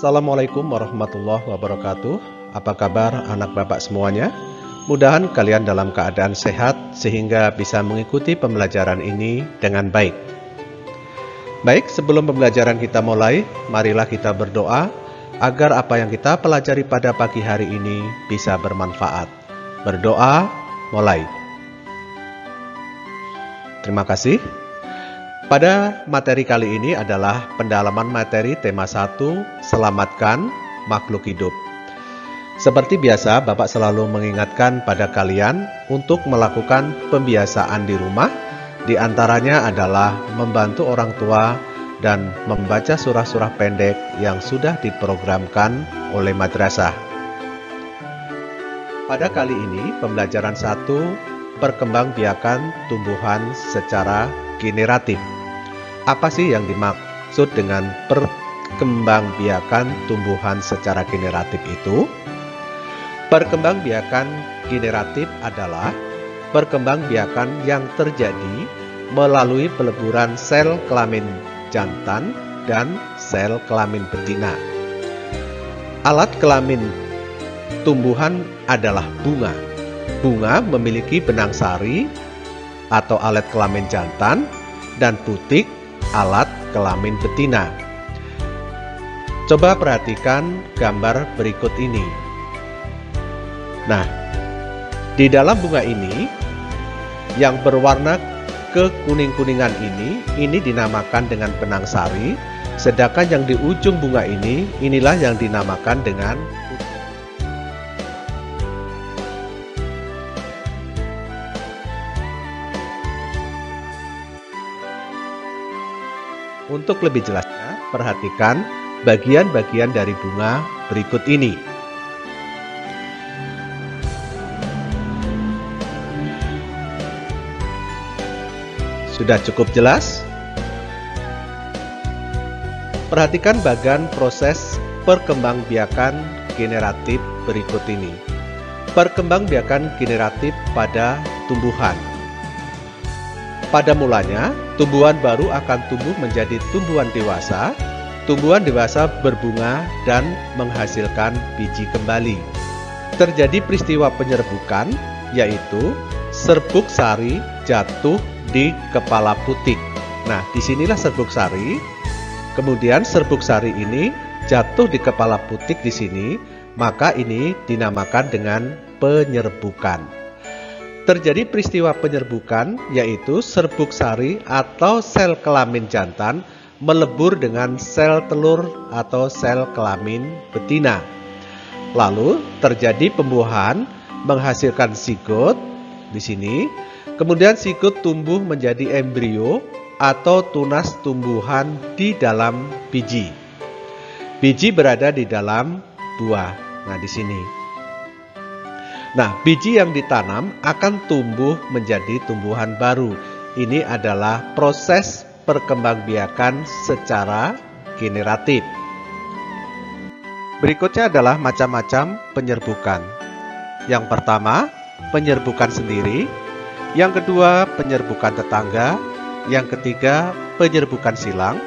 Assalamualaikum warahmatullahi wabarakatuh. Apa kabar anak bapak semuanya? Mudahan kalian dalam keadaan sehat sehingga bisa mengikuti pembelajaran ini dengan baik. Baik, sebelum pembelajaran kita mulai, marilah kita berdoa agar apa yang kita pelajari pada pagi hari ini bisa bermanfaat. Berdoa, mulai. Terima kasih. Pada materi kali ini adalah pendalaman materi tema 1, Selamatkan Makhluk Hidup. Seperti biasa, Bapak selalu mengingatkan pada kalian untuk melakukan pembiasaan di rumah. Di antaranya adalah membantu orang tua dan membaca surah-surah pendek yang sudah diprogramkan oleh madrasah. Pada kali ini, pembelajaran 1, perkembangbiakan tumbuhan secara generatif. Apa sih yang dimaksud dengan perkembangbiakan tumbuhan secara generatif itu? Perkembangbiakan generatif adalah perkembangbiakan yang terjadi melalui peleburan sel kelamin jantan dan sel kelamin betina. Alat kelamin tumbuhan adalah bunga. Bunga memiliki benang sari atau alat kelamin jantan dan putik alat kelamin betina. Coba perhatikan gambar berikut ini. Nah, di dalam bunga ini yang berwarna kekuning-kuningan ini dinamakan dengan benang sari, sedangkan yang di ujung bunga inilah yang dinamakan dengan putik. Untuk lebih jelasnya, perhatikan bagian-bagian dari bunga berikut ini. Sudah cukup jelas? Perhatikan bagian proses perkembangbiakan generatif berikut ini. Perkembangbiakan generatif pada tumbuhan. Pada mulanya, tumbuhan baru akan tumbuh menjadi tumbuhan dewasa. Tumbuhan dewasa berbunga dan menghasilkan biji kembali. Terjadi peristiwa penyerbukan, yaitu serbuk sari jatuh di kepala putik. Nah, disinilah serbuk sari. Kemudian serbuk sari ini jatuh di kepala putik di sini, maka ini dinamakan dengan penyerbukan. Terjadi peristiwa penyerbukan, yaitu serbuk sari atau sel kelamin jantan melebur dengan sel telur atau sel kelamin betina. Lalu terjadi pembuahan menghasilkan zigot di sini. Kemudian zigot tumbuh menjadi embrio atau tunas tumbuhan di dalam biji. Biji berada di dalam buah. Nah, di sini. Nah, biji yang ditanam akan tumbuh menjadi tumbuhan baru. Ini adalah proses perkembangbiakan secara generatif. Berikutnya adalah macam-macam penyerbukan. Yang pertama, penyerbukan sendiri. Yang kedua, penyerbukan tetangga. Yang ketiga, penyerbukan silang.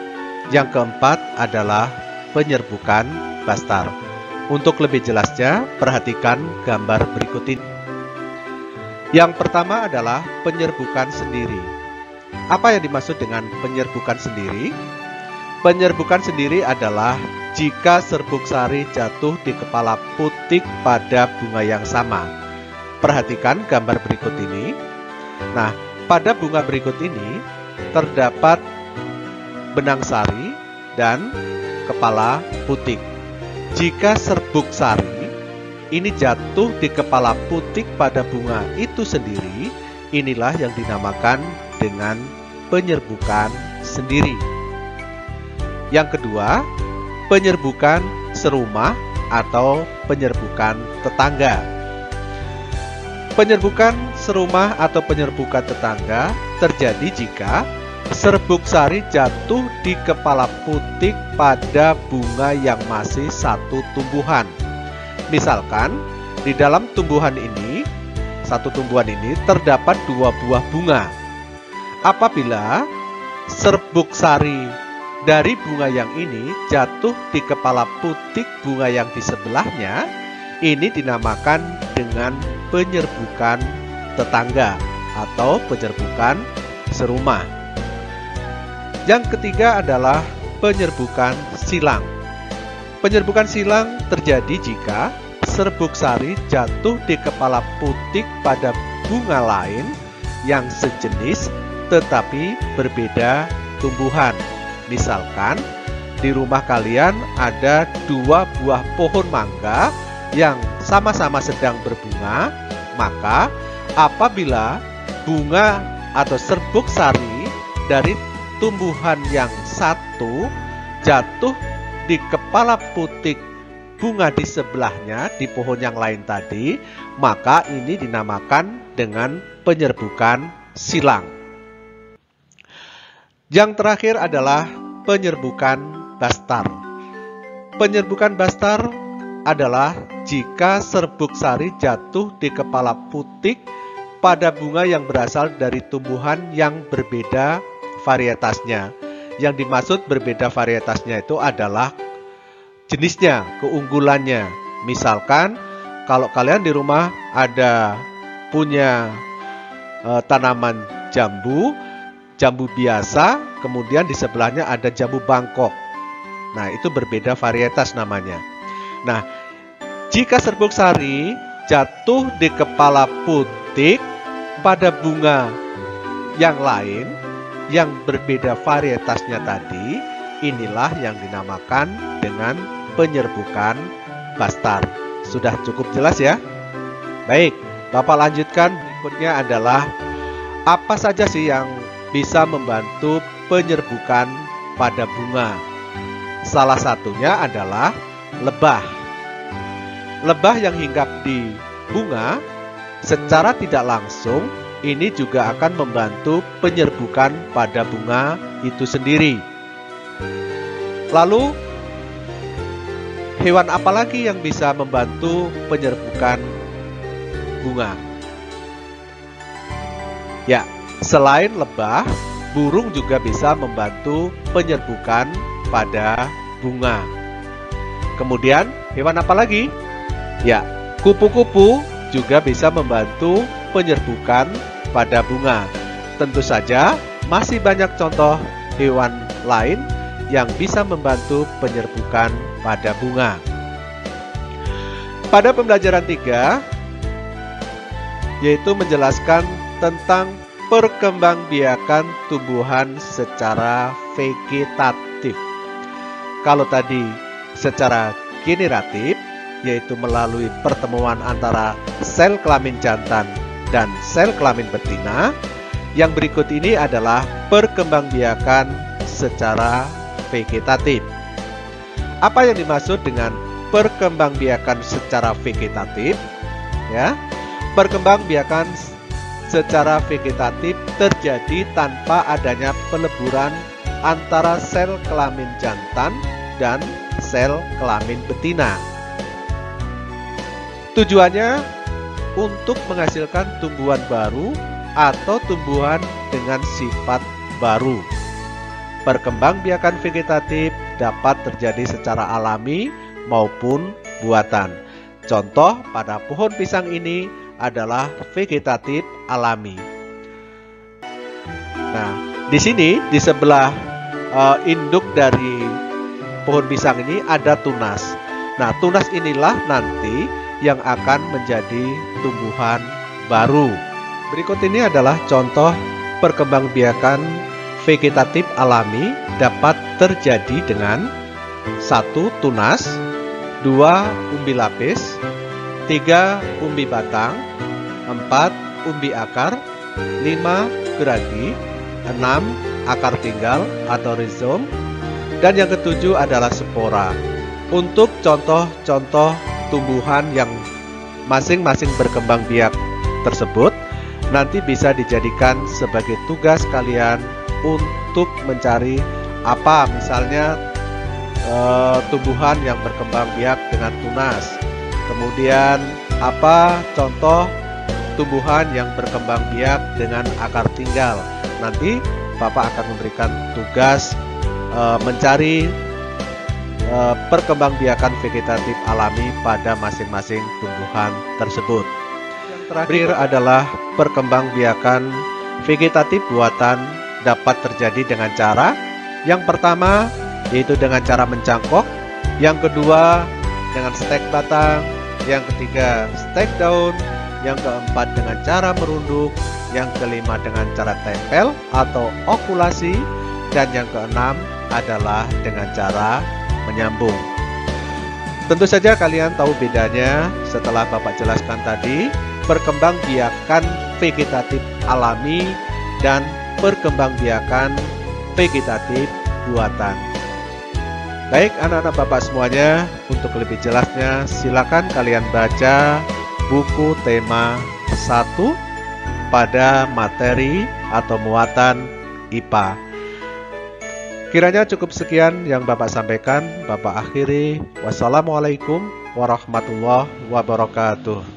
Yang keempat adalah penyerbukan bastar. Untuk lebih jelasnya, perhatikan gambar berikut ini. Yang pertama adalah penyerbukan sendiri. Apa yang dimaksud dengan penyerbukan sendiri? Penyerbukan sendiri adalah jika serbuk sari jatuh di kepala putik pada bunga yang sama. Perhatikan gambar berikut ini. Nah, pada bunga berikut ini terdapat benang sari dan kepala putik. Jika serbuk sari ini jatuh di kepala putik pada bunga itu sendiri, inilah yang dinamakan dengan penyerbukan sendiri. Yang kedua, penyerbukan serumah atau penyerbukan tetangga. Penyerbukan serumah atau penyerbukan tetangga terjadi jika serbuk sari jatuh di kepala putik pada bunga yang masih satu tumbuhan. Misalkan, di dalam tumbuhan ini, satu tumbuhan ini terdapat 2 buah bunga. Apabila serbuk sari dari bunga yang ini jatuh di kepala putik bunga yang di sebelahnya, ini dinamakan dengan penyerbukan tetangga atau penyerbukan serumah. Yang ketiga adalah penyerbukan silang. Penyerbukan silang terjadi jika serbuk sari jatuh di kepala putik pada bunga lain yang sejenis tetapi berbeda tumbuhan. Misalkan di rumah kalian ada 2 buah pohon mangga yang sama-sama sedang berbunga, maka apabila bunga atau serbuk sari dari tumbuhan yang satu jatuh di kepala putik bunga di sebelahnya di pohon yang lain tadi, maka ini dinamakan dengan penyerbukan silang. Yang terakhir adalah penyerbukan bastar. Penyerbukan bastar adalah jika serbuk sari jatuh di kepala putik pada bunga yang berasal dari tumbuhan yang berbeda varietasnya. Yang dimaksud berbeda varietasnya itu adalah jenisnya, keunggulannya. Misalkan kalau kalian di rumah ada punya tanaman jambu biasa, kemudian di sebelahnya ada jambu Bangkok. Nah, itu berbeda varietas namanya. Nah, jika serbuk sari jatuh di kepala putik pada bunga yang lain yang berbeda varietasnya tadi, inilah yang dinamakan dengan penyerbukan bastar. Sudah cukup jelas ya? Baik, Bapak lanjutkan. Berikutnya adalah apa saja sih yang bisa membantu penyerbukan pada bunga? Salah satunya adalah lebah. Lebah yang hinggap di bunga secara tidak langsung ini juga akan membantu penyerbukan pada bunga itu sendiri. Lalu, hewan apa lagi yang bisa membantu penyerbukan bunga? Ya, selain lebah, burung juga bisa membantu penyerbukan pada bunga. Kemudian, hewan apa lagi? Ya, kupu-kupu juga bisa membantu penyerbukan pada bunga. Tentu saja, masih banyak contoh hewan lain yang bisa membantu penyerbukan pada bunga. Pada pembelajaran 3, yaitu menjelaskan tentang perkembangbiakan tumbuhan secara vegetatif. Kalau tadi secara generatif, yaitu melalui pertemuan antara sel kelamin jantan dan sel kelamin betina, yang berikut ini adalah perkembangbiakan secara vegetatif. Apa yang dimaksud dengan perkembangbiakan secara vegetatif? Ya, perkembangbiakan secara vegetatif terjadi tanpa adanya peleburan antara sel kelamin jantan dan sel kelamin betina. Tujuannya untuk menghasilkan tumbuhan baru atau tumbuhan dengan sifat baru. Perkembangbiakan vegetatif dapat terjadi secara alami maupun buatan. Contoh pada pohon pisang ini adalah vegetatif alami. Nah, di sini di sebelah induk dari pohon pisang ini ada tunas. Nah, tunas inilah nanti yang akan menjadi tumbuhan baru. Berikut ini adalah contoh perkembangbiakan vegetatif alami dapat terjadi dengan 1. Tunas, 2. Umbi lapis, 3. Umbi batang, 4. Umbi akar, 5. Geragi, 6. Akar tinggal atau rizom, dan yang ketujuh adalah spora. Untuk contoh-contoh tumbuhan yang masing-masing berkembang biak tersebut nanti bisa dijadikan sebagai tugas kalian untuk mencari apa misalnya tumbuhan yang berkembang biak dengan tunas. Kemudian apa contoh tumbuhan yang berkembang biak dengan akar tinggal. Nanti Bapak akan memberikan tugas mencari perkembangbiakan vegetatif alami pada masing-masing tumbuhan tersebut. Yang terakhir adalah perkembangbiakan vegetatif buatan dapat terjadi dengan cara yang pertama yaitu dengan cara mencangkok, yang kedua dengan stek batang, yang ketiga stek daun, yang keempat dengan cara merunduk, yang kelima dengan cara tempel atau okulasi, dan yang keenam adalah dengan cara menyambung. Tentu saja kalian tahu bedanya setelah Bapak jelaskan tadi, perkembangbiakan vegetatif alami dan perkembangbiakan vegetatif buatan. Baik anak-anak Bapak semuanya, untuk lebih jelasnya silakan kalian baca buku tema 1 pada materi atau muatan IPA. Kiranya cukup sekian yang Bapak sampaikan, Bapak akhiri. Wassalamualaikum warahmatullahi wabarakatuh.